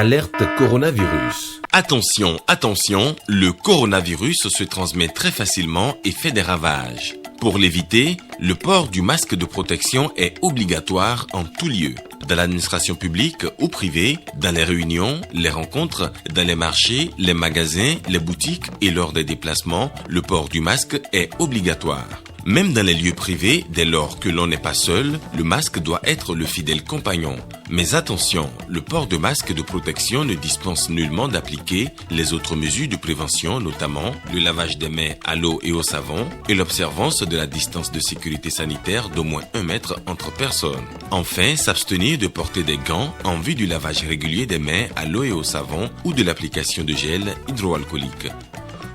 Alerte coronavirus. Attention, attention, le coronavirus se transmet très facilement et fait des ravages. Pour l'éviter, le port du masque de protection est obligatoire en tout lieu. Dans l'administration publique ou privée, dans les réunions, les rencontres, dans les marchés, les magasins, les boutiques et lors des déplacements, le port du masque est obligatoire. Même dans les lieux privés, dès lors que l'on n'est pas seul, le masque doit être le fidèle compagnon. Mais attention, le port de masque de protection ne dispense nullement d'appliquer les autres mesures de prévention, notamment le lavage des mains à l'eau et au savon et l'observance de la distance de sécurité sanitaire d'au moins 1 mètre entre personnes. Enfin, s'abstenir de porter des gants en vue du lavage régulier des mains à l'eau et au savon ou de l'application de gel hydroalcoolique.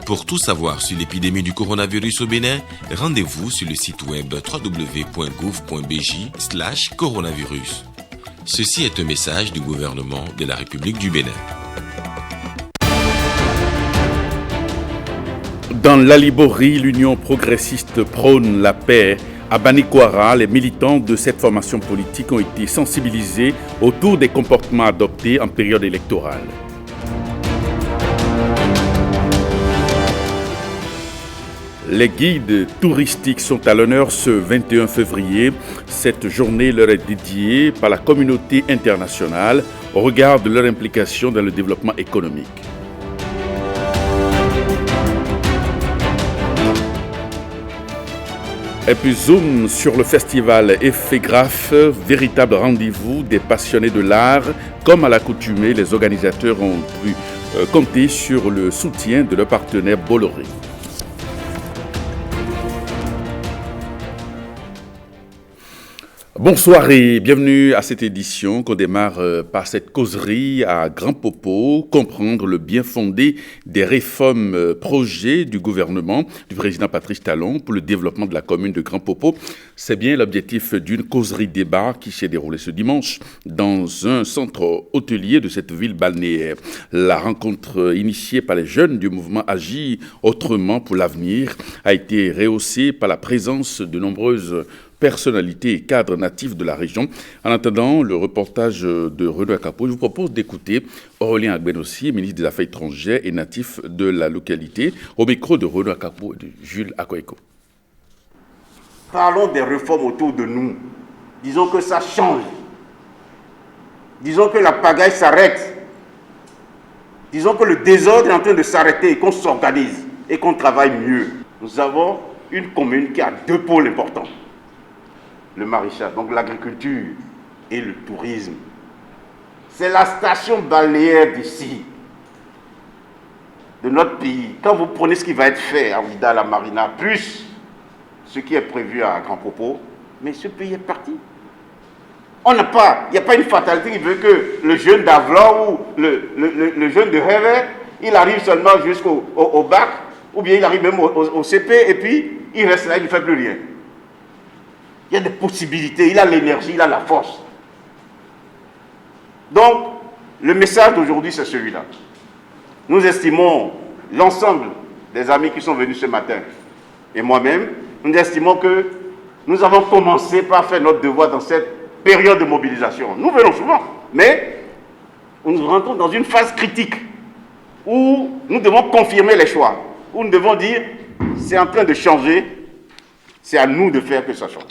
Pour tout savoir sur l'épidémie du coronavirus au Bénin, rendez-vous sur le site web www.gouv.bj/coronavirus. Ceci est un message du gouvernement de la République du Bénin. Dans l'Aliborie, l'Union progressiste prône la paix. À Banikwara, les militants de cette formation politique ont été sensibilisés autour des comportements adoptés en période électorale. Les guides touristiques sont à l'honneur ce 21 février. Cette journée leur est dédiée par la communauté internationale au regard de leur implication dans le développement économique. Et puis zoom sur le festival Effégraphe, véritable rendez-vous des passionnés de l'art. Comme à l'accoutumée, les organisateurs ont pu compter sur le soutien de leur partenaire Bolloré. Bonsoir et bienvenue à cette édition qu'on démarre par cette causerie à Grand Popo, comprendre le bien fondé des réformes projets du gouvernement du président Patrice Talon pour le développement de la commune de Grand Popo. C'est bien l'objectif d'une causerie débat qui s'est déroulée ce dimanche dans un centre hôtelier de cette ville balnéaire. La rencontre initiée par les jeunes du mouvement Agir autrement pour l'avenir a été rehaussée par la présence de nombreuses personnalités et cadres natifs de la région. En attendant le reportage de Renaud Akapo, je vous propose d'écouter Aurélien Agbenossi, ministre des Affaires étrangères et natif de la localité, au micro de Renaud Akapo et de Jules Akoeko. Parlons des réformes autour de nous. Disons que ça change. Disons que la pagaille s'arrête. Disons que le désordre est en train de s'arrêter et qu'on s'organise et qu'on travaille mieux. Nous avons une commune qui a 2 pôles importants. Le maraîchage, donc l'agriculture et le tourisme. C'est la station balnéaire d'ici, de notre pays. Quand vous prenez ce qui va être fait à Ouida, la Marina, plus ce qui est prévu à Grand Popo, mais ce pays est parti. Il n'y a pas une fatalité qui veut que le jeune d'Avlan ou le jeune de Réveil, il arrive seulement jusqu'au bac, ou bien il arrive même au CP, et puis il reste là, il ne fait plus rien. Il y a des possibilités, il a l'énergie, il a la force. Donc, le message d'aujourd'hui, c'est celui-là. Nous estimons, l'ensemble des amis qui sont venus ce matin, et moi-même, nous estimons que nous avons commencé par faire notre devoir dans cette période de mobilisation. Nous venons souvent, mais nous rentrons dans une phase critique où nous devons confirmer les choix, où nous devons dire, c'est en train de changer, c'est à nous de faire que ça change.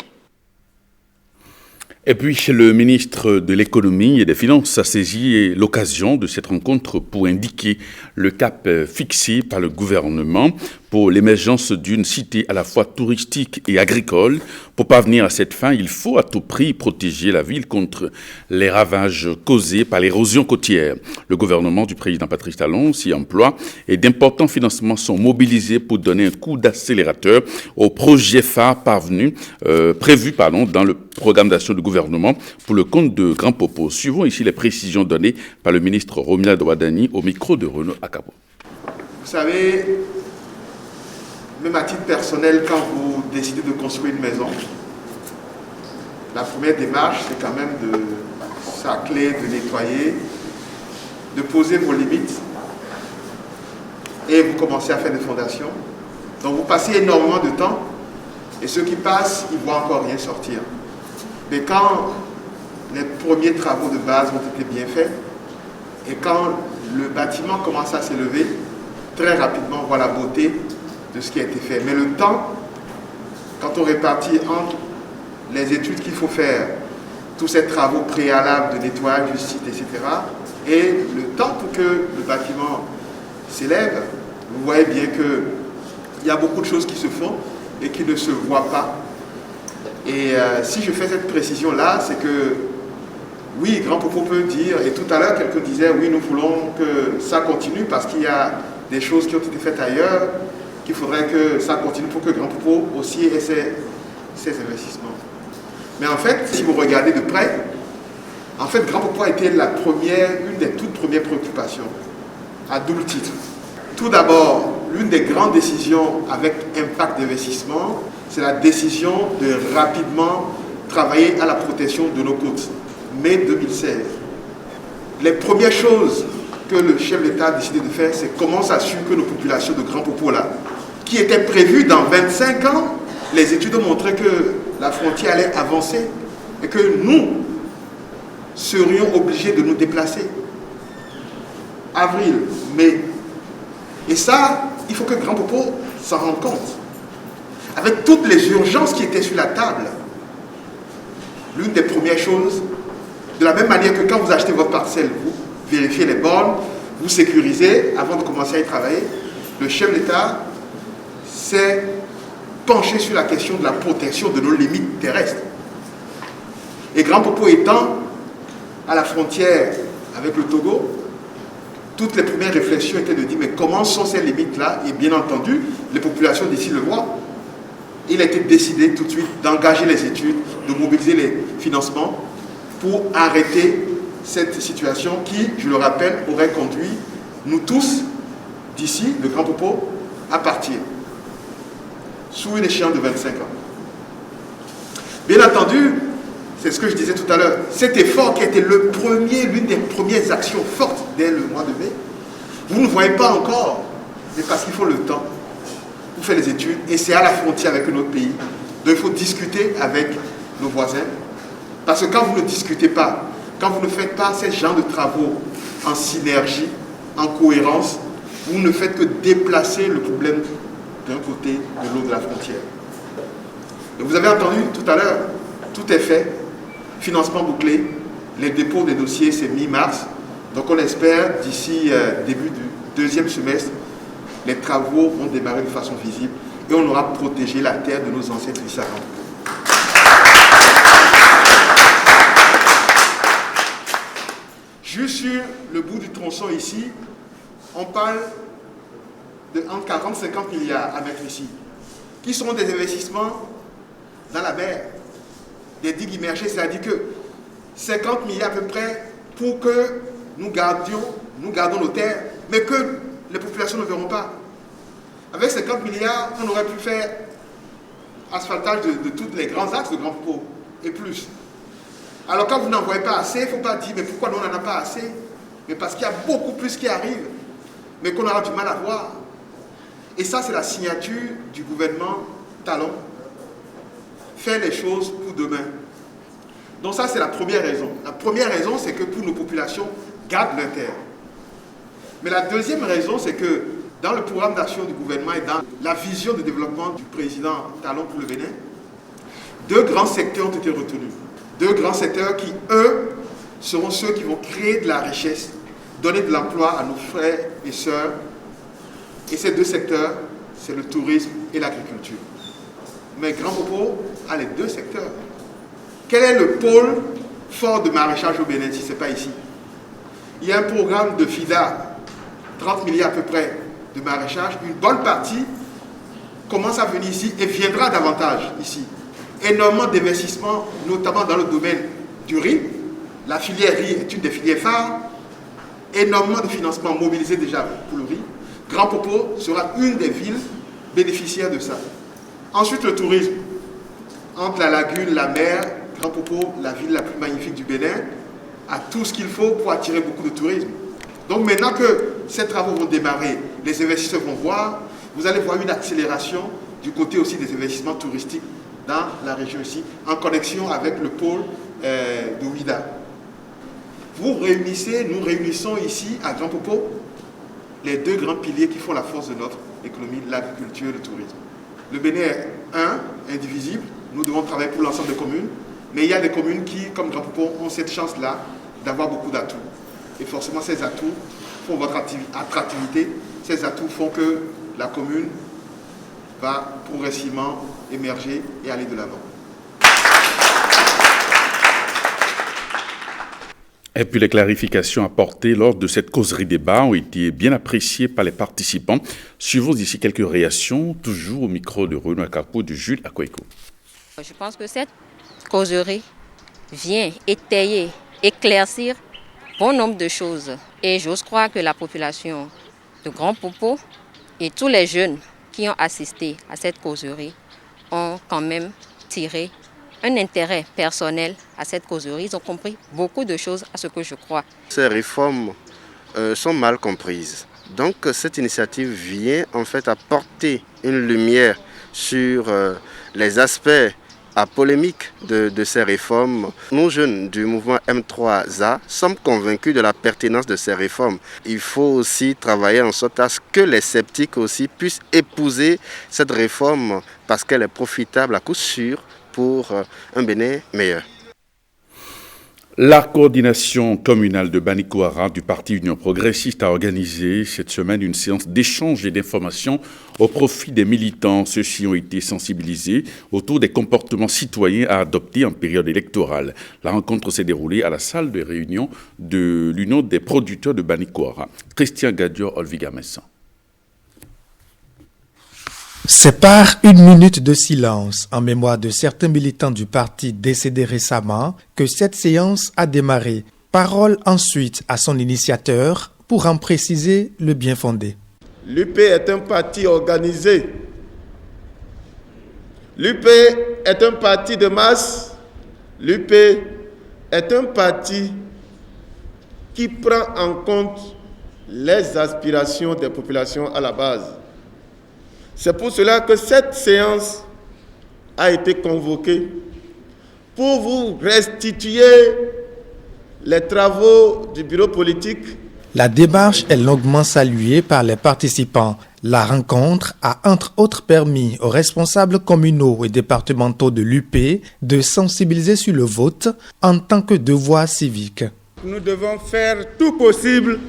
Et puis, le ministre de l'Économie et des Finances a saisi l'occasion de cette rencontre pour indiquer le cap fixé par le gouvernement pour l'émergence d'une cité à la fois touristique et agricole. Pour parvenir à cette fin, il faut à tout prix protéger la ville contre les ravages causés par l'érosion côtière. Le gouvernement du président Patrice Talon s'y emploie et d'importants financements sont mobilisés pour donner un coup d'accélérateur au projet phare prévu dans le programme d'action du gouvernement pour le compte de Grand Popo. Suivons ici les précisions données par le ministre Romila Douadani au micro de Renaud Akabo. Vous savez, même à titre personnel, quand vous décidez de construire une maison, la première démarche, c'est quand même de sacler, de nettoyer, de poser vos limites et vous commencez à faire des fondations. Donc vous passez énormément de temps et ceux qui passent, ils ne voient encore rien sortir. Mais quand les premiers travaux de base ont été bien faits, Et quand le bâtiment commence à s'élever, très rapidement, on voit la beauté de ce qui a été fait. Mais le temps, quand on répartit entre les études qu'il faut faire, tous ces travaux préalables de nettoyage du site, etc., et le temps pour que le bâtiment s'élève, vous voyez bien qu'il y a beaucoup de choses qui se font et qui ne se voient pas. Et si je fais cette précision-là, c'est que, oui, Grand Popo peut dire, et tout à l'heure, quelqu'un disait, oui, nous voulons que ça continue parce qu'il y a des choses qui ont été faites ailleurs, qu'il faudrait que ça continue pour que Grand Popo aussi ait ses investissements. Mais en fait, si vous regardez de près, en fait, Grand Popo a été une des toutes premières préoccupations, à double titre. Tout d'abord, l'une des grandes décisions avec impact d'investissement, c'est la décision de rapidement travailler à la protection de nos côtes. Mai 2016. Les premières choses que le chef d'État a décidé de faire, c'est comment s'assurer que nos populations de Grand Popo, là, qui étaient prévues dans 25 ans, les études ont montré que la frontière allait avancer et que nous serions obligés de nous déplacer. Avril, mai. Et ça, il faut que Grand Popo s'en rende compte. Avec toutes les urgences qui étaient sur la table, l'une des premières choses, de la même manière que quand vous achetez votre parcelle, vous vérifiez les bornes, vous sécurisez avant de commencer à y travailler, le chef d'État s'est penché sur la question de la protection de nos limites terrestres. Et Grand Popo étant à la frontière avec le Togo, toutes les premières réflexions étaient de dire mais comment sont ces limites-là? Et bien entendu, les populations d'ici le voient. Il a été décidé tout de suite d'engager les études, de mobiliser les financements pour arrêter cette situation qui, je le rappelle, aurait conduit nous tous d'ici, de Grand Popo, à partir sous une échéance de 25 ans. Bien entendu, c'est ce que je disais tout à l'heure, cet effort qui a été l'une des premières actions fortes dès le mois de mai, vous ne voyez pas encore, mais parce qu'il faut le temps pour faire les études, et c'est à la frontière avec un autre pays, donc il faut discuter avec nos voisins, parce que quand vous ne discutez pas, quand vous ne faites pas ces genres de travaux en synergie, en cohérence, vous ne faites que déplacer le problème d'un côté de l'autre de la frontière. Et vous avez entendu tout à l'heure, tout est fait, financement bouclé, les dépôts des dossiers c'est mi-mars, donc on espère d'ici début du deuxième semestre, les travaux vont démarrer de façon visible et on aura protégé la terre de nos ancêtres ici à Grand Popo. Juste sur le bout du tronçon ici, on parle de entre 40 et 50 milliards à mettre ici, qui seront des investissements dans la mer, des digues immergées, c'est-à-dire que 50 milliards à peu près pour que nous gardons nos terres, mais que les populations ne verront pas. Avec 50 milliards, on aurait pu faire asphaltage de tous les grands axes de Grand Popo, et plus. Alors quand vous n'en voyez pas assez, il ne faut pas dire, mais pourquoi nous on n'en a pas assez? Mais parce qu'il y a beaucoup plus qui arrive, mais qu'on aura du mal à voir. Et ça, c'est la signature du gouvernement Talon. Faire les choses pour demain. Donc ça, c'est la première raison. La première raison, c'est que pour nos populations, gardent leur terre. Mais la deuxième raison, c'est que dans le programme d'action du gouvernement et dans la vision de développement du président Talon pour le Bénin, deux grands secteurs ont été retenus. Deux grands secteurs qui, eux, seront ceux qui vont créer de la richesse, donner de l'emploi à nos frères et sœurs. Et ces deux secteurs, c'est le tourisme et l'agriculture. Mais Grand Popo a les deux secteurs. Quel est le pôle fort de maraîchage au Bénin si ce n'est pas ici? Il y a un programme de FIDA, 30 milliards à peu près de maraîchage. Une bonne partie commence à venir ici et viendra davantage ici. Énormément d'investissements, notamment dans le domaine du riz. La filière riz est une des filières phares. Énormément de financements mobilisés déjà pour le riz. Grand Popo sera une des villes bénéficiaires de ça. Ensuite, le tourisme. Entre la lagune, la mer, Grand Popo, la ville la plus magnifique du Bénin, a tout ce qu'il faut pour attirer beaucoup de tourisme. Donc maintenant que ces travaux vont démarrer, les investisseurs vont voir, vous allez voir une accélération du côté aussi des investissements touristiques dans la région ici, en connexion avec le pôle de Ouida. nous réunissons ici à Grand Popo les deux grands piliers qui font la force de notre économie, l'agriculture et le tourisme. Le Bénin est indivisible, nous devons travailler pour l'ensemble des communes, mais il y a des communes qui, comme Grand Popo, ont cette chance-là d'avoir beaucoup d'atouts. Et forcément, ces atouts font votre attractivité, ces atouts font que la commune va progressivement émerger et aller de l'avant. Et puis les clarifications apportées lors de cette causerie débat ont été bien appréciées par les participants. Suivons ici quelques réactions, toujours au micro de Renaud Akapo de Jules Akweko. Je pense que cette causerie vient étayer, éclaircir bon nombre de choses. Et j'ose croire que la population de Grand Popo et tous les jeunes qui ont assisté à cette causerie ont quand même tiré un intérêt personnel à cette causerie. Ils ont compris beaucoup de choses à ce que je crois. Ces réformes sont mal comprises. Donc cette initiative vient en fait apporter une lumière sur les aspects polémiques de ces réformes. Nous jeunes du mouvement M3A sommes convaincus de la pertinence de ces réformes. Il faut aussi travailler en sorte à ce que les sceptiques aussi puissent épouser cette réforme parce qu'elle est profitable à coup sûr pour un Bénin meilleur. La coordination communale de Banikouara du Parti Union Progressiste a organisé cette semaine une séance d'échange et d'information au profit des militants. Ceux-ci ont été sensibilisés autour des comportements citoyens à adopter en période électorale. La rencontre s'est déroulée à la salle de réunion de l'Union des producteurs de Banikouara. Christian Gadior, Olviga Messan. C'est par une minute de silence en mémoire de certains militants du parti décédés récemment que cette séance a démarré. Parole ensuite à son initiateur pour en préciser le bien fondé. L'UP est un parti organisé. L'UP est un parti de masse. L'UP est un parti qui prend en compte les aspirations des populations à la base. C'est pour cela que cette séance a été convoquée pour vous restituer les travaux du bureau politique. La démarche est longuement saluée par les participants. La rencontre a entre autres permis aux responsables communaux et départementaux de l'UP de sensibiliser sur le vote en tant que devoir civique. Nous devons faire tout possible,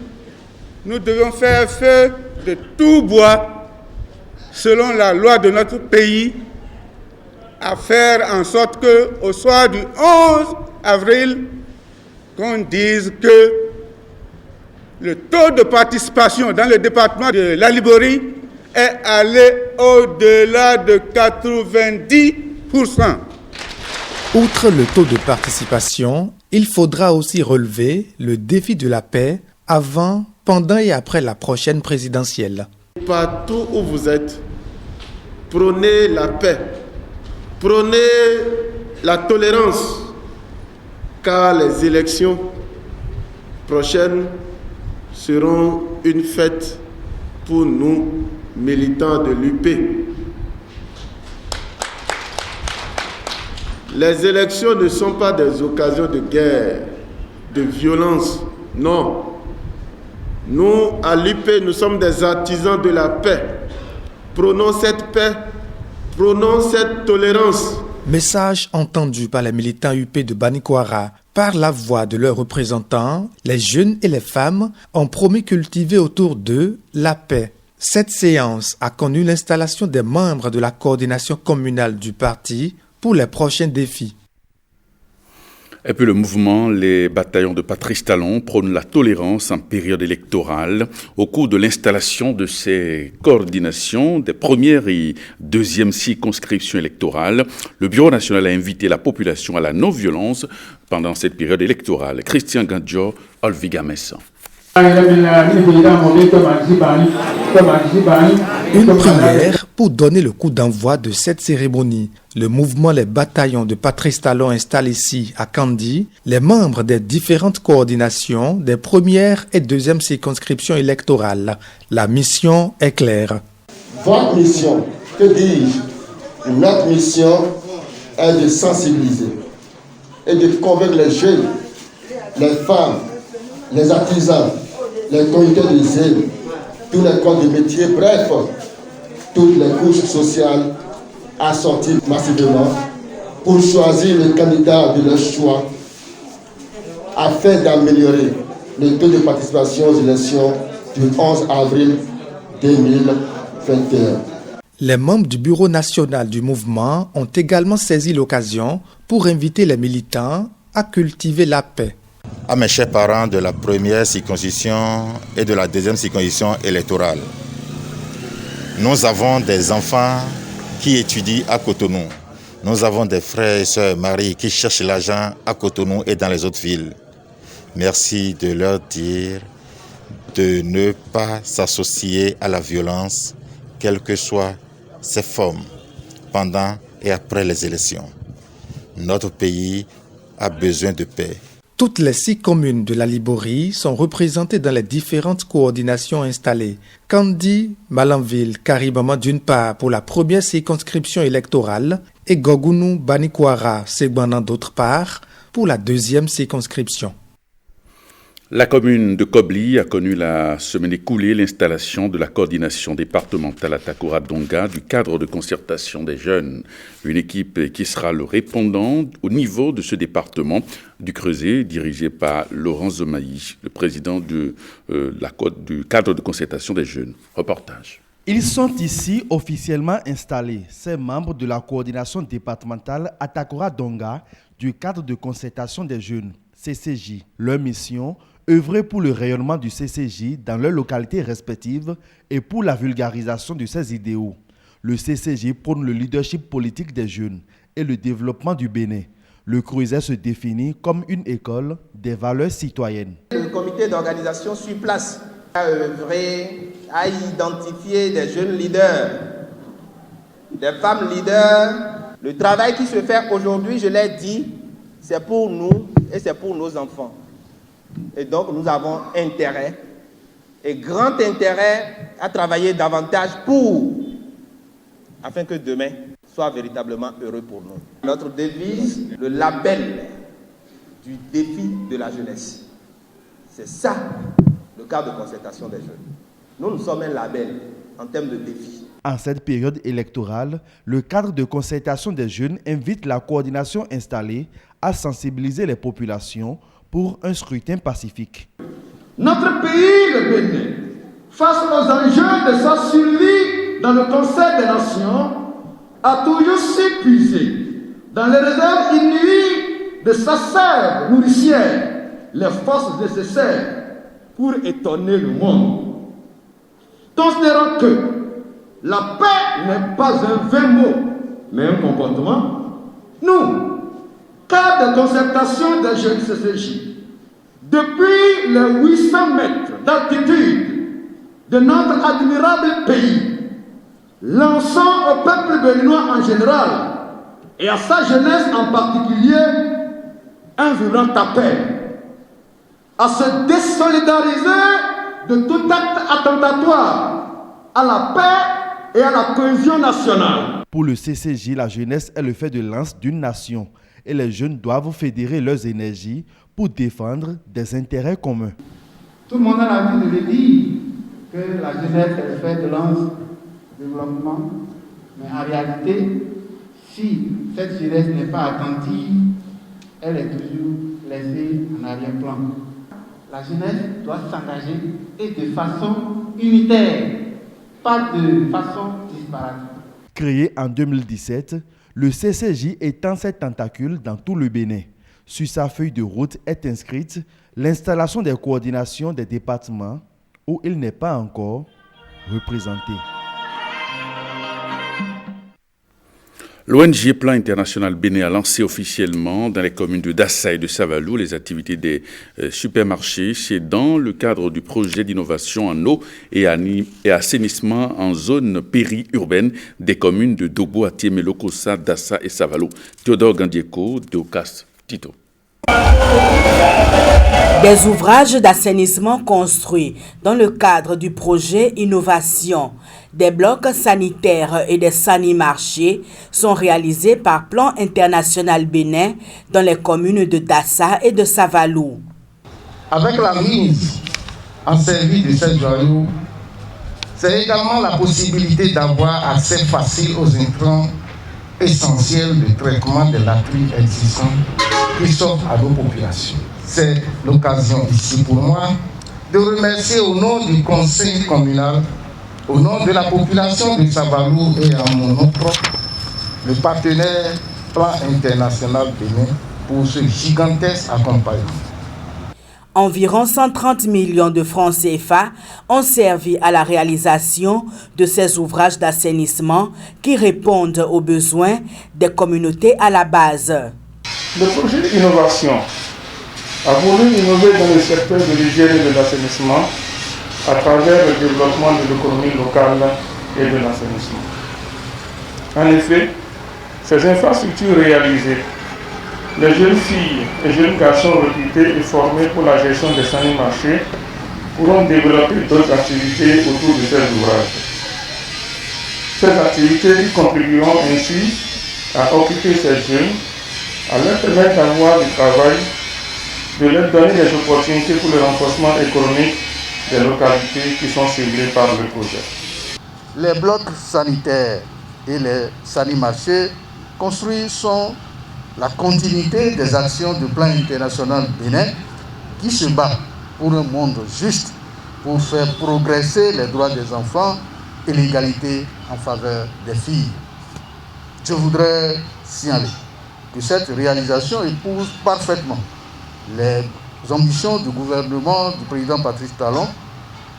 nous devons faire feu de tout bois selon la loi de notre pays, à faire en sorte qu'au soir du 11 avril, qu'on dise que le taux de participation dans le département de la Liborie est allé au-delà de 90%. Outre le taux de participation, il faudra aussi relever le défi de la paix avant, pendant et après la prochaine présidentielle. Partout où vous êtes, prenez la paix, prenez la tolérance, car les élections prochaines seront une fête pour nous, militants de l'UP. Les élections ne sont pas des occasions de guerre, de violence, non. Nous, à l'UP, nous sommes des artisans de la paix. Prenons cette paix, prenons cette tolérance. Message entendu par les militants UP de Banikouara. Par la voix de leurs représentants, les jeunes et les femmes ont promis cultiver autour d'eux la paix. Cette séance a connu l'installation des membres de la coordination communale du parti pour les prochains défis. Et puis le mouvement, les bataillons de Patrice Talon prônent la tolérance en période électorale. Au cours de l'installation de ces coordinations des premières et deuxièmes circonscriptions électorales, le Bureau national a invité la population à la non-violence pendant cette période électorale. Christian Gandjo, Olviga Messan. Une prière pour donner le coup d'envoi de cette cérémonie. Le mouvement Les Bataillons de Patrice Talon installe ici, à Kandi, les membres des différentes coordinations des premières et deuxièmes circonscriptions électorales. La mission est claire. Votre mission, que dis-je? Notre mission est de sensibiliser et de convaincre les jeunes, les femmes, les artisans, les conducteurs de zèle, tous les corps de métier, bref, toutes les couches sociales assorties massivement pour choisir le candidat de leur choix afin d'améliorer le taux de participation aux élections du 11 avril 2021. Les membres du bureau national du mouvement ont également saisi l'occasion pour inviter les militants à cultiver la paix. À mes chers parents de la première circonscription et de la deuxième circonscription électorale, nous avons des enfants qui étudient à Cotonou. Nous avons des frères et sœurs mariés qui cherchent l'argent à Cotonou et dans les autres villes. Merci de leur dire de ne pas s'associer à la violence, quelles que soient ses formes, pendant et après les élections. Notre pays a besoin de paix. Toutes les 6 communes de la Liborie sont représentées dans les différentes coordinations installées. Kandi, Malanville, Karibama d'une part pour la première circonscription électorale et Gogounou, Banikwara, Segbanan d'autre part pour la deuxième circonscription. La commune de Kobli a connu la semaine écoulée l'installation de la coordination départementale à Takora-Donga du cadre de concertation des jeunes. Une équipe qui sera le répondant au niveau de ce département du Creuset, dirigé par Laurent Zomaï, le président du cadre de concertation des jeunes. Reportage. Ils sont ici officiellement installés, ces membres de la coordination départementale à Takora-Donga du cadre de concertation des jeunes, CCJ. Leur mission, œuvrer pour le rayonnement du CCJ dans leurs localités respectives et pour la vulgarisation de ses idéaux. Le CCJ prône le leadership politique des jeunes et le développement du Bénin. Le Creuset se définit comme une école des valeurs citoyennes. Le comité d'organisation sur place a œuvré à identifier des jeunes leaders, des femmes leaders. Le travail qui se fait aujourd'hui, je l'ai dit, c'est pour nous et c'est pour nos enfants. Et donc nous avons intérêt, et grand intérêt, à travailler davantage afin que demain soit véritablement heureux pour nous. Notre devise, le label du défi de la jeunesse. C'est ça, le cadre de concertation des jeunes. Nous sommes un label en termes de défi. En cette période électorale, le cadre de concertation des jeunes invite la coordination installée à sensibiliser les populations pour un scrutin pacifique. Notre pays, le Bénin, face aux enjeux de sa survie dans le Conseil des Nations, a toujours su puiser dans les réserves inouïes de sa sève nourricière les forces nécessaires pour étonner le monde. Considérons que la paix n'est pas un vain mot, mais un comportement. Nous, cadre de concertation des jeunes CCJ, depuis les 800 mètres d'altitude de notre admirable pays, lançons au peuple béninois en général et à sa jeunesse en particulier un violent appel à se désolidariser de tout acte attentatoire à la paix et à la cohésion nationale. Pour le CCJ, la jeunesse est le fer de lance d'une nation et les jeunes doivent fédérer leurs énergies pour défendre des intérêts communs. Tout le monde a l'habitude de le dire que la jeunesse est le fer de lance du développement, mais en réalité, si cette jeunesse n'est pas attentive, elle est toujours laissée en arrière-plan. La jeunesse doit s'engager et de façon unitaire, pas de façon disparate. Créé en 2017, le CCJ étend ses tentacules dans tout le Bénin. Sur sa feuille de route est inscrite l'installation des coordinations des départements où il n'est pas encore représenté. L'ONG Plan International Bénin a lancé officiellement dans les communes de Dassa et de Savalou les activités des supermarchés. C'est dans le cadre du projet d'innovation en eau et assainissement en zone périurbaine des communes de Dobo, Atiemé, Lokossa, Dassa et Savalou. Théodore Gandieko, Deocas, Tito. Des ouvrages d'assainissement construits dans le cadre du projet Innovation, des blocs sanitaires et des sanimarchés sont réalisés par Plan International Bénin dans les communes de Dassa et de Savalou. avec la mise en service de ces joyaux, c'est également la possibilité d'avoir accès facile aux intrants essentiels de traitement des latrines existantes qui s'offrent à nos populations. C'est l'occasion ici pour moi de remercier au nom du conseil communal, au nom de la population de Sabalou et à mon nom propre, le partenaire Plan International Bénin pour ce gigantesque accompagnement. Environ 130 millions de francs CFA ont servi à la réalisation de ces ouvrages d'assainissement qui répondent aux besoins des communautés à la base. Le projet d'innovation a voulu innover dans le secteur de l'hygiène et de l'assainissement à travers le développement de l'économie locale et de l'assainissement. En effet, ces infrastructures réalisées, les jeunes filles et jeunes garçons recrutés et formés pour la gestion des sani-marchés pourront développer d'autres activités autour de ces ouvrages. Ces activités contribueront ainsi à occuper ces jeunes, à leur permettre d'avoir du travail, de leur donner des opportunités pour le renforcement économique des localités qui sont ciblées par le projet. Les blocs sanitaires et les sani-marchés construits sont la continuité des actions du Plan International Bénin qui se bat pour un monde juste, pour faire progresser les droits des enfants et l'égalité en faveur des filles. Je voudrais signaler que cette réalisation épouse parfaitement les ambitions du gouvernement du président Patrice Talon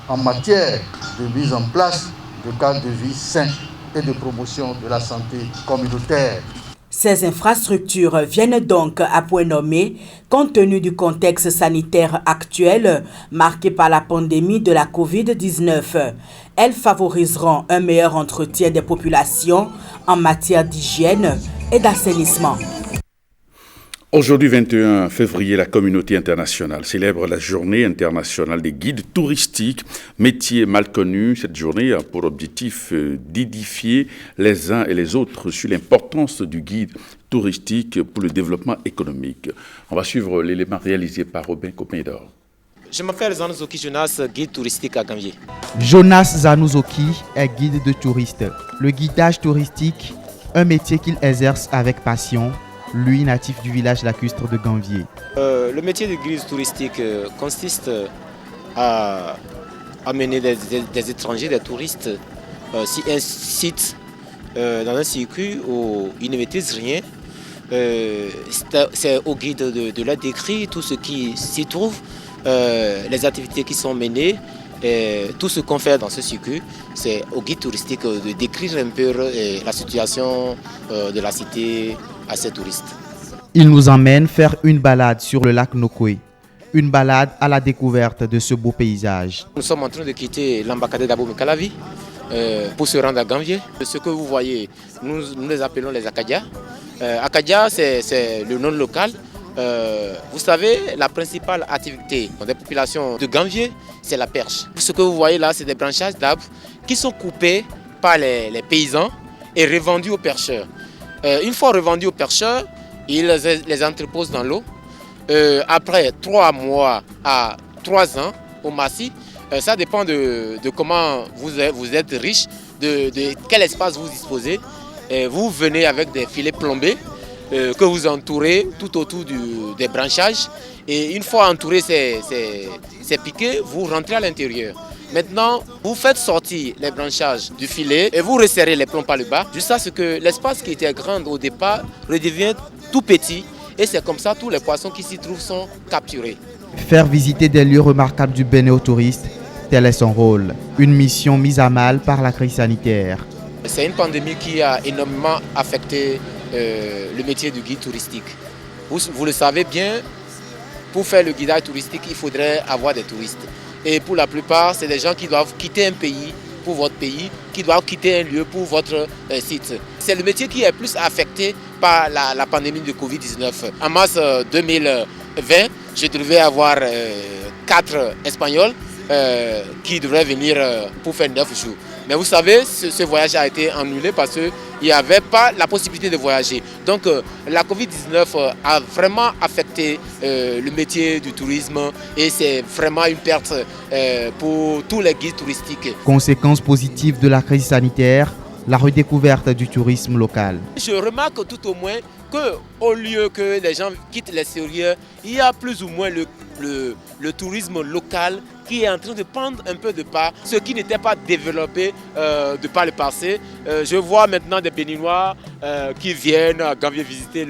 en matière de mise en place de cadres de vie sains et de promotion de la santé communautaire. Ces infrastructures viennent donc à point nommé compte tenu du contexte sanitaire actuel marqué par la pandémie de la Covid-19. Elles favoriseront un meilleur entretien des populations en matière d'hygiène et d'assainissement. Aujourd'hui, 21 février, la communauté internationale célèbre la journée internationale des guides touristiques, métier mal connu. Cette journée a pour objectif d'édifier les uns et les autres sur l'importance du guide touristique pour le développement économique. On va suivre l'élément réalisé par Robin Copin-Dor. Je m'appelle Zanouzoki Jonas, guide touristique à Gambier. Jonas Zanouzoki est guide de touristes. Le guidage touristique, un métier qu'il exerce avec passion, lui natif du village lacustre de Gambier. Le métier de guide touristique consiste à amener des étrangers, des touristes, si un site dans un circuit où ils ne maîtrisent rien. C'est au guide de leur décrire tout ce qui s'y trouve, les activités qui sont menées, tout ce qu'on fait dans ce circuit. C'est au guide touristique de décrire un peu la situation de la cité à ces touristes. Il nous emmène faire une balade sur le lac Nokoué, une balade à la découverte de ce beau paysage. Nous sommes en train de quitter l'embacade d'Abomey-Calavi pour se rendre à Gambier. Ce que vous voyez, nous les appelons les Akadias. Akadia, c'est le nom local. Vous savez, la principale activité des populations de Gambier, c'est la perche. Ce que vous voyez là, c'est des branchages d'arbres qui sont coupés par les paysans et revendus aux percheurs. Une fois revendus aux percheurs, ils les entreposent dans l'eau. Après 3 mois à 3 ans au massif, ça dépend de comment vous êtes riche, de quel espace vous disposez. Vous venez avec des filets plombés que vous entourez tout autour des branchages. Et une fois entouré ces piquets, vous rentrez à l'intérieur. Maintenant, vous faites sortir les branchages du filet et vous resserrez les plombs par le bas, jusqu'à ce que l'espace qui était grand au départ redevienne tout petit. Et c'est comme ça que tous les poissons qui s'y trouvent sont capturés. Faire visiter des lieux remarquables du Bénin aux touristes, tel est son rôle. Une mission mise à mal par la crise sanitaire. C'est une pandémie qui a énormément affecté le métier du guide touristique. Vous le savez bien, pour faire le guidage touristique, il faudrait avoir des touristes. Et pour la plupart, c'est des gens qui doivent quitter un pays pour votre pays, qui doivent quitter un lieu pour votre site. C'est le métier qui est plus affecté par la pandémie de Covid-19. En mars 2020, je devais avoir 4 Espagnols qui devraient venir pour faire 9 jours. Mais vous savez, ce voyage a été annulé parce qu'il n'y avait pas la possibilité de voyager. Donc la Covid-19 a vraiment affecté le métier du tourisme et c'est vraiment une perte pour tous les guides touristiques. Conséquence positive de la crise sanitaire, la redécouverte du tourisme local. Je remarque tout au moins qu'au lieu que les gens quittent l'extérieur, il y a plus ou moins le tourisme local qui est en train de prendre un peu de part, ce qui n'était pas développé de par le passé. Je vois maintenant des Béninois qui viennent à Gambier visiter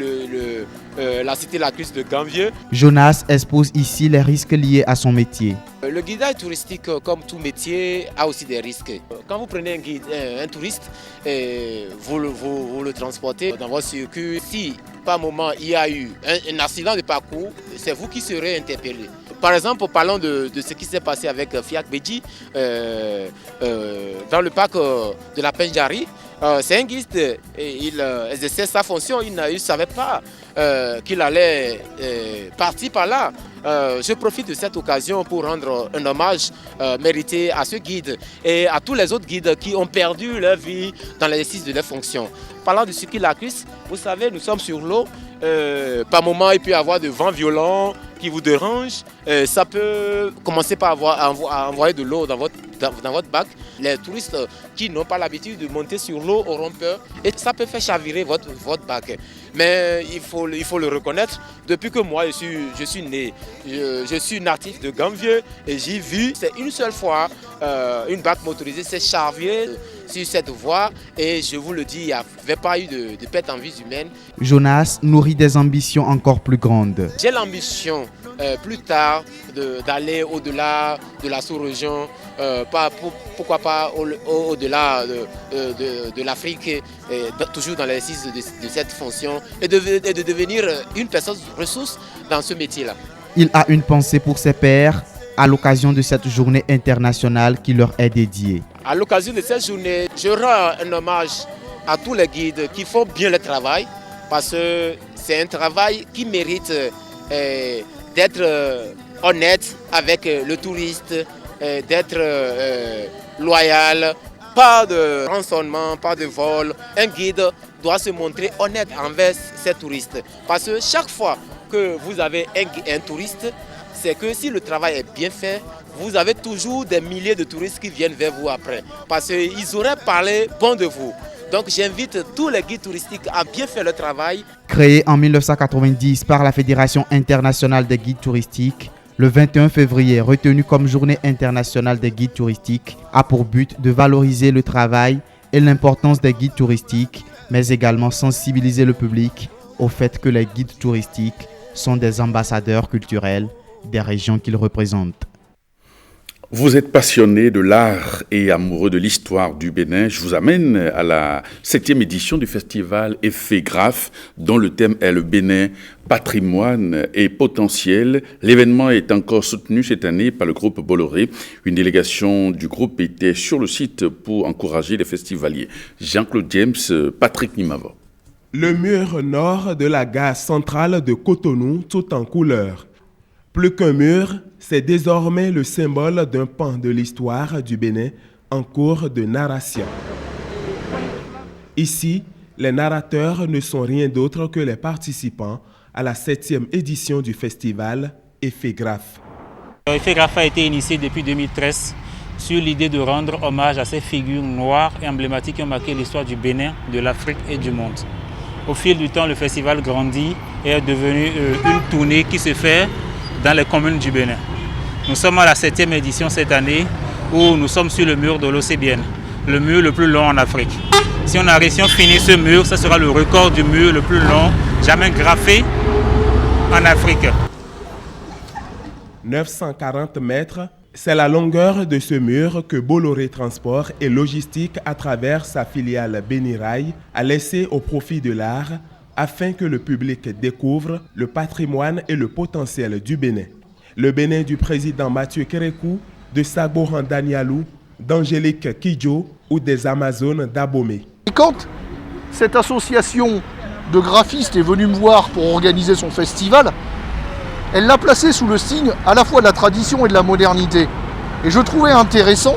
la cité lacustre de Gambier. Jonas expose ici les risques liés à son métier. Le guidage touristique, comme tout métier, a aussi des risques. Quand vous prenez un touriste, vous le transportez dans votre circuit. Si par moment il y a eu un accident de parcours, c'est vous qui serez interpellé. Par exemple, parlons de ce qui s'est passé avec Fiak Beji dans le parc de la Penjari. C'est un guide, il exerçait sa fonction, il ne savait pas qu'il allait partir par là. Je profite de cette occasion pour rendre un hommage mérité à ce guide et à tous les autres guides qui ont perdu leur vie dans l'exercice de leurs fonctions. Parlant du circuit lacustre, vous savez, nous sommes sur l'eau. Par moment, il peut y avoir de vents violents qui vous dérangent. Ça peut commencer par à envoyer de l'eau dans votre bac. Les touristes qui n'ont pas l'habitude de monter sur l'eau auront peur et ça peut faire chavirer votre bac. Mais il faut le reconnaître. Depuis que moi je suis né, je suis natif de Gambier et j'ai vu, c'est une seule fois, une bac motorisée s'est chavirée sur cette voie et je vous le dis, il n'y avait pas eu de perte en vie humaine. Jonas nourrit des ambitions encore plus grandes. J'ai l'ambition plus tard d'aller au-delà de la sous-région, pourquoi pas au-delà de l'Afrique, toujours dans l'exercice de cette fonction et de devenir une personne ressource dans ce métier-là. Il a une pensée pour ses pairs à l'occasion de cette journée internationale qui leur est dédiée. À l'occasion de cette journée, je rends un hommage à tous les guides qui font bien le travail parce que c'est un travail qui mérite d'être honnête avec le touriste, d'être loyal, pas de rançonnement, pas de vol. Un guide doit se montrer honnête envers ses touristes parce que chaque fois que vous avez un touriste, c'est que si le travail est bien fait, vous avez toujours des milliers de touristes qui viennent vers vous après parce qu'ils auraient parlé bon de vous. Donc j'invite tous les guides touristiques à bien faire le travail. Créé en 1990 par la Fédération internationale des guides touristiques, le 21 février, retenu comme journée internationale des guides touristiques, a pour but de valoriser le travail et l'importance des guides touristiques, mais également sensibiliser le public au fait que les guides touristiques sont des ambassadeurs culturels des régions qu'ils représentent. Vous êtes passionné de l'art et amoureux de l'histoire du Bénin. Je vous amène à la 7e édition du festival Effet Graphe, dont le thème est le Bénin, patrimoine et potentiel. L'événement est encore soutenu cette année par le groupe Bolloré. Une délégation du groupe était sur le site pour encourager les festivaliers. Jean-Claude James, Patrick Nimavo. Le mur nord de la gare centrale de Cotonou, tout en couleurs. Plus qu'un mur, c'est désormais le symbole d'un pan de l'histoire du Bénin en cours de narration. Ici, les narrateurs ne sont rien d'autre que les participants à la 7e édition du festival Effet Graphe. Effet Graphe a été initié depuis 2013 sur l'idée de rendre hommage à ces figures noires et emblématiques qui ont marqué l'histoire du Bénin, de l'Afrique et du monde. Au fil du temps, le festival grandit et est devenu une tournée qui se fait dans les communes du Bénin. Nous sommes à la 7e édition cette année où nous sommes sur le mur de l'Océbienne, le mur le plus long en Afrique. Si on finit ce mur, ce sera le record du mur le plus long jamais graffé en Afrique. 940 mètres, c'est la longueur de ce mur que Bolloré Transport et Logistique, à travers sa filiale Bénirail, a laissé au profit de l'art afin que le public découvre le patrimoine et le potentiel du Bénin. Le Bénin du président Mathieu Kérékou, de Sagoran Danialou, d'Angélique Kidjo ou des Amazones d'Abomey. Quand cette association de graphistes est venue me voir pour organiser son festival, elle l'a placé sous le signe à la fois de la tradition et de la modernité. Et je trouvais intéressant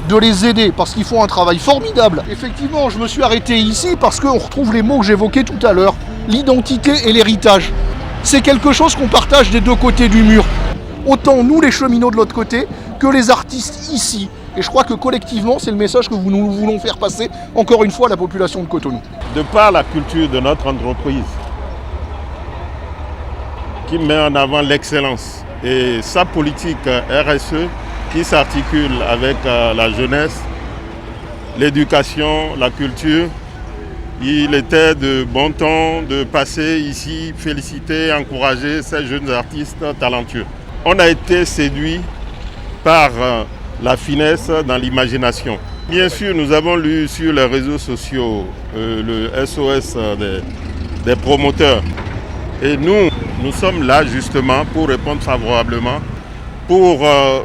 de les aider parce qu'ils font un travail formidable. Effectivement, je me suis arrêté ici parce qu'on retrouve les mots que j'évoquais tout à l'heure, l'identité et l'héritage. C'est quelque chose qu'on partage des deux côtés du mur. Autant nous les cheminots de l'autre côté que les artistes ici. Et je crois que collectivement, c'est le message que nous voulons faire passer encore une fois à la population de Cotonou. De par la culture de notre entreprise, qui met en avant l'excellence et sa politique RSE qui s'articule avec la jeunesse, l'éducation, la culture, il était de bon ton de passer ici, féliciter, encourager ces jeunes artistes talentueux. On a été séduits par la finesse dans l'imagination. Bien sûr, nous avons lu sur les réseaux sociaux le SOS des promoteurs. Et nous sommes là justement pour répondre favorablement, pour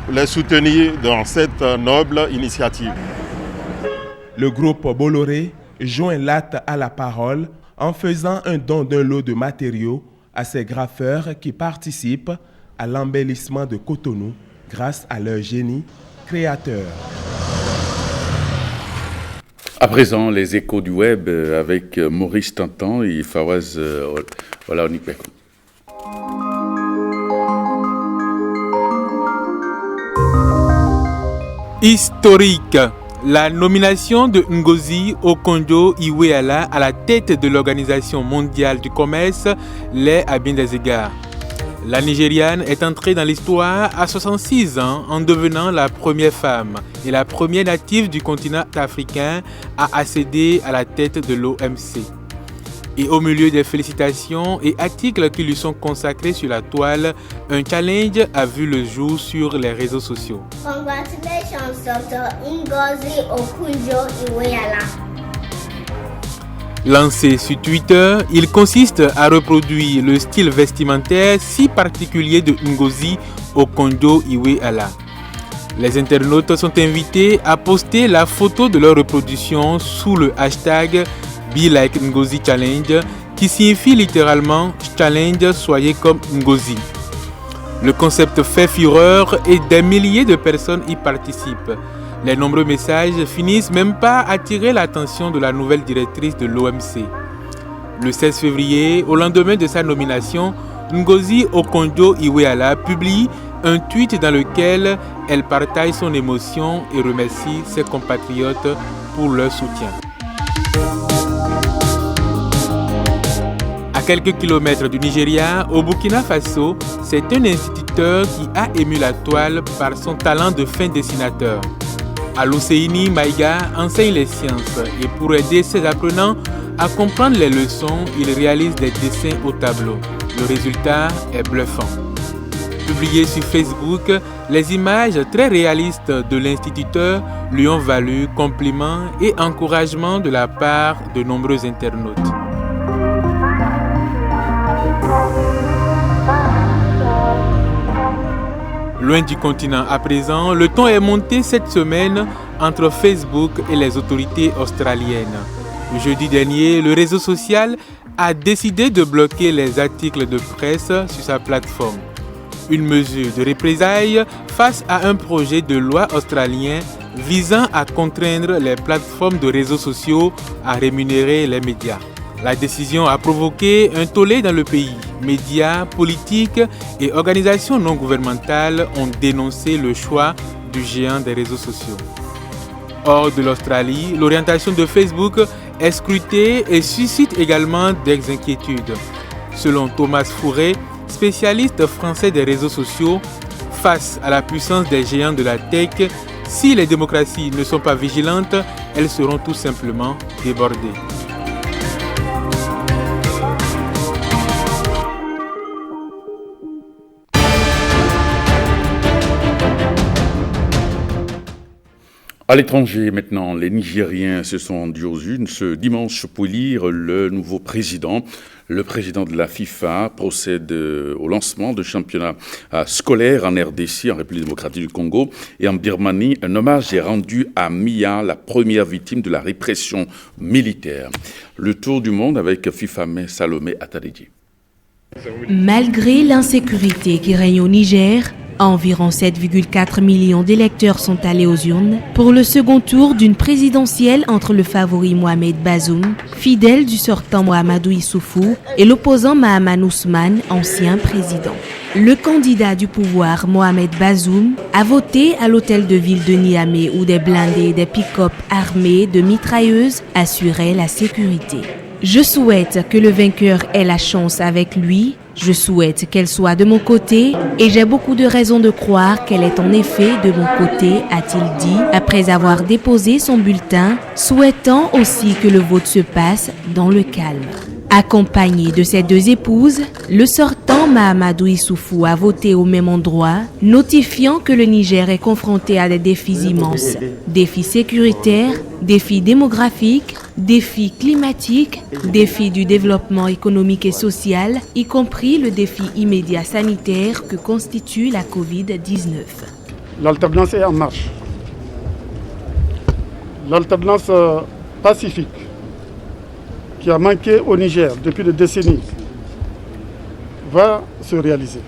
les soutenir dans cette noble initiative. Le groupe Bolloré joint l'acte à la parole en faisant un don d'un lot de matériaux à ces graffeurs qui participent à l'embellissement de Cotonou grâce à leur génie créateur. À présent, les échos du web avec Maurice Tantan et Fawaz Onikpeko. Historique. La nomination de Ngozi Okonjo-Iweala à la tête de l'Organisation mondiale du commerce l'est à bien des égards. La Nigériane est entrée dans l'histoire à 66 ans en devenant la première femme et la première native du continent africain à accéder à la tête de l'OMC. Et au milieu des félicitations et articles qui lui sont consacrés sur la toile, un challenge a vu le jour sur les réseaux sociaux. Congratulations, Dr. Ngozi Okonjo-Iweala. Lancé sur Twitter, il consiste à reproduire le style vestimentaire si particulier de Ngozi Okonjo-Iweala. Les internautes sont invités à poster la photo de leur reproduction sous le hashtag #BeLikeNgozi Challenge, qui signifie littéralement Challenge soyez comme Ngozi. Le concept fait fureur et des milliers de personnes y participent. Les nombreux messages finissent même par attirer l'attention de la nouvelle directrice de l'OMC. Le 16 février, au lendemain de sa nomination, Ngozi Okonjo-Iweala publie un tweet dans lequel elle partage son émotion et remercie ses compatriotes pour leur soutien. À quelques kilomètres du Nigeria, au Burkina Faso, c'est un instituteur qui a ému la toile par son talent de fin dessinateur. Aluseini Maïga enseigne les sciences et pour aider ses apprenants à comprendre les leçons, il réalise des dessins au tableau. Le résultat est bluffant. Publiées sur Facebook, les images très réalistes de l'instituteur lui ont valu compliments et encouragements de la part de nombreux internautes. Loin du continent à présent, le ton est monté cette semaine entre Facebook et les autorités australiennes. Jeudi dernier, le réseau social a décidé de bloquer les articles de presse sur sa plateforme. Une mesure de représailles face à un projet de loi australien visant à contraindre les plateformes de réseaux sociaux à rémunérer les médias. La décision a provoqué un tollé dans le pays. Médias, politiques et organisations non gouvernementales ont dénoncé le choix du géant des réseaux sociaux. Hors de l'Australie, l'orientation de Facebook est scrutée et suscite également des inquiétudes. Selon Thomas Fourré, spécialiste français des réseaux sociaux, face à la puissance des géants de la tech, si les démocraties ne sont pas vigilantes, elles seront tout simplement débordées. À l'étranger maintenant, les Nigériens se sont rendus aux urnes ce dimanche pour élire le nouveau président. Le président de la FIFA procède au lancement de championnats scolaires en RDC, en République démocratique du Congo, et en Birmanie. Un hommage est rendu à Mia, la première victime de la répression militaire. Le tour du monde avec FIFA mais Salomé Atadédi. Malgré l'insécurité qui règne au Niger, Environ 7,4 millions d'électeurs sont allés aux urnes pour le second tour d'une présidentielle entre le favori Mohamed Bazoum, fidèle du sortant Mahamadou Issoufou, et l'opposant Mahaman Ousmane, ancien président. Le candidat du pouvoir, Mohamed Bazoum, a voté à l'hôtel de ville de Niamey où des blindés et des pick-up armés de mitrailleuses assuraient la sécurité. Je souhaite que le vainqueur ait la chance avec lui. Je souhaite qu'elle soit de mon côté et j'ai beaucoup de raisons de croire qu'elle est en effet de mon côté, a-t-il dit, après avoir déposé son bulletin, souhaitant aussi que le vote se passe dans le calme. Accompagné de ses deux épouses, le sortant Mahamadou Issoufou a voté au même endroit, notifiant que le Niger est confronté à des défis immenses. Défis sécuritaires, défis démographiques, défis climatiques, défis du développement économique et social, y compris le défi immédiat sanitaire que constitue la Covid-19. L'alternance est en marche. L'alternance pacifique qui a manqué au Niger depuis des décennies va se réaliser.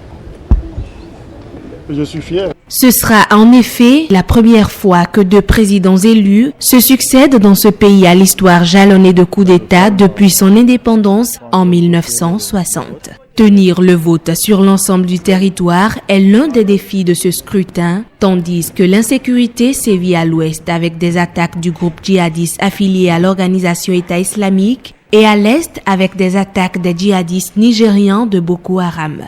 Et je suis fier. Ce sera en effet la première fois que deux présidents élus se succèdent dans ce pays à l'histoire jalonnée de coups d'État depuis son indépendance en 1960. Tenir le vote sur l'ensemble du territoire est l'un des défis de ce scrutin, tandis que l'insécurité sévit à l'ouest avec des attaques du groupe djihadiste affilié à l'organisation État islamique et à l'est avec des attaques des djihadistes nigérians de Boko Haram.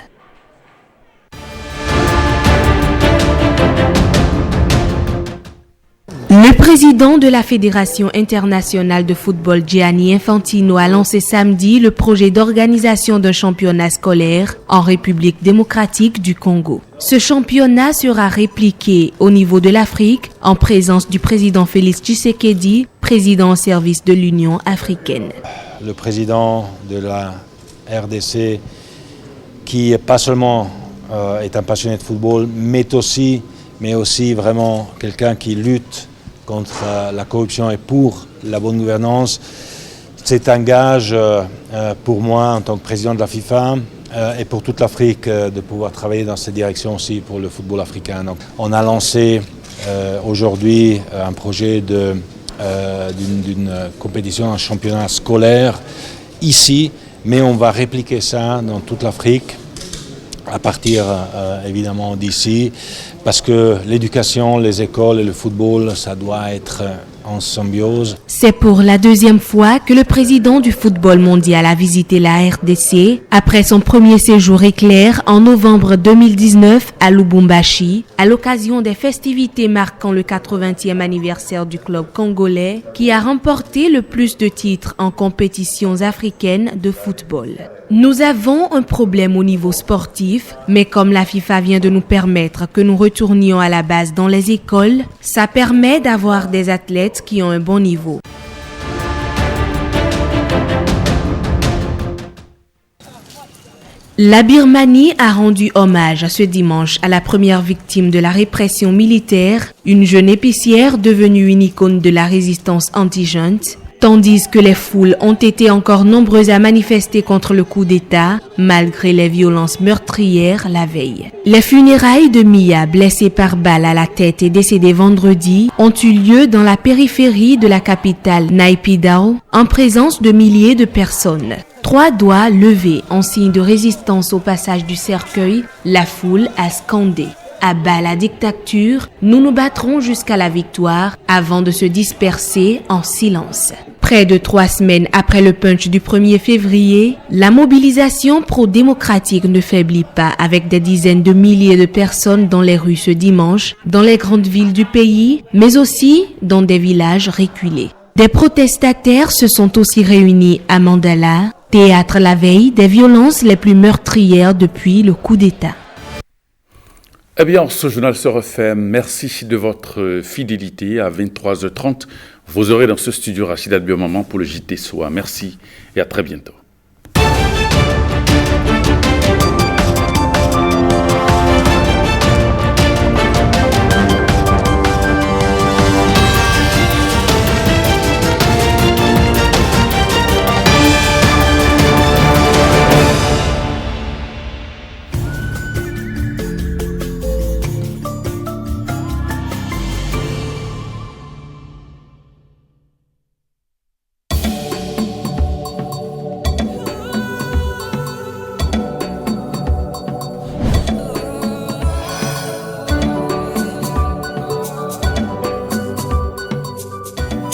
Le président de la Fédération internationale de football Gianni Infantino a lancé samedi le projet d'organisation d'un championnat scolaire en République démocratique du Congo. Ce championnat sera répliqué au niveau de l'Afrique en présence du président Félix Tshisekedi, président au service de l'Union africaine. Le président de la RDC qui pas seulement est un passionné de football, mais aussi vraiment quelqu'un qui lutte contre la corruption et pour la bonne gouvernance. C'est un gage pour moi en tant que président de la FIFA et pour toute l'Afrique de pouvoir travailler dans cette direction aussi pour le football africain. Donc, on a lancé aujourd'hui un projet d'une compétition, un championnat scolaire ici, mais on va répliquer ça dans toute l'Afrique à partir évidemment d'ici, parce que l'éducation, les écoles et le football, ça doit être en symbiose. C'est pour la deuxième fois que le président du football mondial a visité la RDC après son premier séjour éclair en novembre 2019 à Lubumbashi, à l'occasion des festivités marquant le 80e anniversaire du club congolais qui a remporté le plus de titres en compétitions africaines de football. Nous avons un problème au niveau sportif, mais comme la FIFA vient de nous permettre que nous retournions à la base dans les écoles, ça permet d'avoir des athlètes qui ont un bon niveau. La Birmanie a rendu hommage ce dimanche à la première victime de la répression militaire, une jeune épicière devenue une icône de la résistance anti-junte, tandis que les foules ont été encore nombreuses à manifester contre le coup d'État, malgré les violences meurtrières la veille. Les funérailles de Mia, blessée par balle à la tête et décédée vendredi, ont eu lieu dans la périphérie de la capitale Naypyidaw, en présence de milliers de personnes. 3 doigts levés en signe de résistance au passage du cercueil, la foule a scandé. À bas la dictature, nous nous battrons jusqu'à la victoire avant de se disperser en silence. Près de 3 semaines après le punch du 1er février, la mobilisation pro-démocratique ne faiblit pas avec des dizaines de milliers de personnes dans les rues ce dimanche, dans les grandes villes du pays, mais aussi dans des villages reculés. Des protestataires se sont aussi réunis à Mandala, théâtre la veille des violences les plus meurtrières depuis le coup d'État. Eh bien, ce journal se refait. Merci de votre fidélité. À 23h30, vous aurez dans ce studio Rachid Albion-Maman pour le JT Soir. Merci et à très bientôt.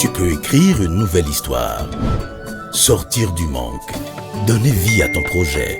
tu peux écrire une nouvelle histoire. Sortir du manque. Donner vie à ton projet.